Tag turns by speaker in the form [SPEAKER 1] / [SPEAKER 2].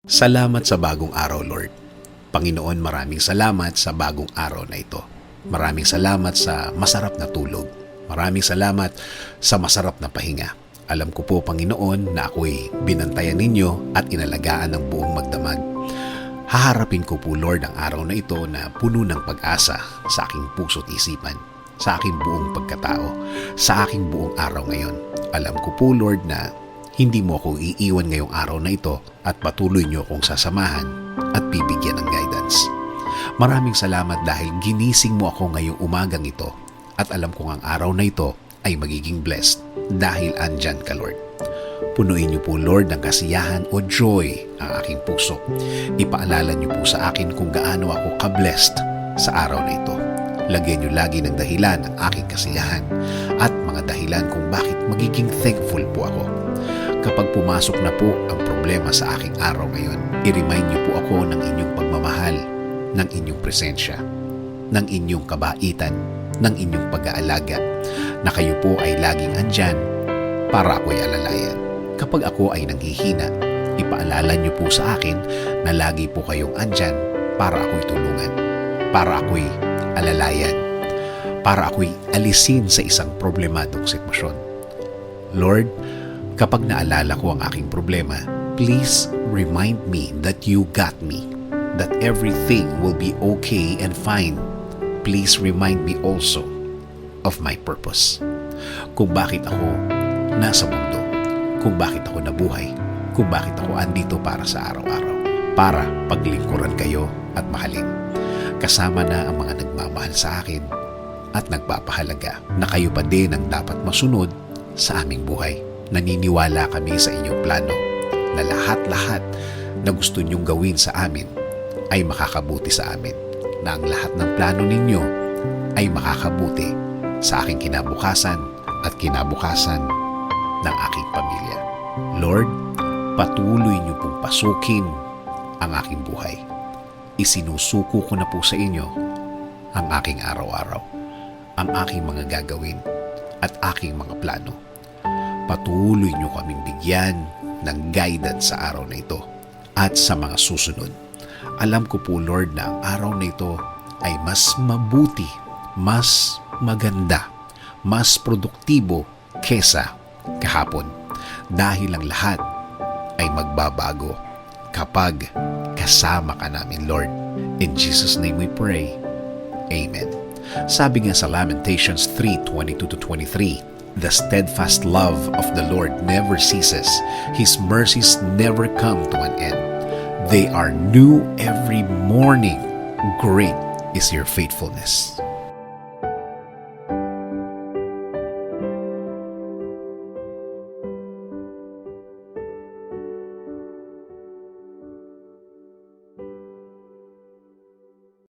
[SPEAKER 1] Salamat sa bagong araw, Lord. Panginoon, maraming salamat sa bagong araw na ito. Maraming salamat sa masarap na tulog. Maraming salamat sa masarap na pahinga. Alam ko po, Panginoon, na ako'y binantayan ninyo at inalagaan ng buong magdamag. Haharapin ko po, Lord, ang araw na ito na puno ng pag-asa sa aking puso't isipan, sa aking buong pagkatao, sa aking buong araw ngayon. Alam ko po, Lord, na hindi mo ako iiwan ngayong araw na ito at patuloy niyo akong sasamahan at bibigyan ng guidance. Maraming salamat dahil ginising mo ako ngayong umagang ito at alam kong ang araw na ito ay magiging blessed dahil andyan ka, Lord. Punuin niyo po, Lord, ng kasiyahan o joy ang aking puso. Ipaalala niyo po sa akin kung gaano ako ka-blessed sa araw na ito. Lagyan niyo lagi ng dahilan ang aking kasiyahan at mga dahilan kung bakit magiging thankful po ako. Kapag pumasok na po ang problema sa aking araw ngayon, i-remind niyo po ako ng inyong pagmamahal, ng inyong presensya, ng inyong kabaitan, ng inyong pag-aalaga, na kayo po ay laging andyan para ako'y alalayan. Kapag ako ay nanghihina, ipaalala niyo po sa akin na lagi po kayong andyan para ako'y tulungan, para ako'y alalayan, para ako'y alisin sa isang problemadong sitwasyon. Lord, kapag naalala ko ang aking problema, please remind me that you got me, that everything will be okay and fine. Please remind me also of my purpose. Kung bakit ako nasa mundo, kung bakit ako nabuhay, kung bakit ako andito para sa araw-araw, para paglingkuran kayo at mahalin. Kasama na ang mga nagmamahal sa akin at nagpapahalaga na kayo pa din ang dapat masunod sa aming buhay. Naniniwala kami sa inyong plano na lahat-lahat na gusto niyong gawin sa amin ay makakabuti sa amin, na ang lahat ng plano ninyo ay makakabuti sa aking kinabukasan at kinabukasan ng aking pamilya. Lord, patuloy niyo pong pasukin ang aking buhay. Isinusuko ko na po sa inyo ang aking araw-araw, ang aking mga gagawin at aking mga plano. Patuloy niyo kaming bigyan ng guidance sa araw na ito at sa mga susunod. Alam ko po, Lord, na ang araw na ito ay mas mabuti, mas maganda, mas produktibo kesa kahapon. Dahil ang lahat ay magbabago kapag kasama ka namin, Lord. In Jesus' name we pray. Amen. Sabi nga sa Lamentations 3:22-23, "The steadfast love of the Lord never ceases. His mercies never come to an end. They are new every morning. Great is your faithfulness."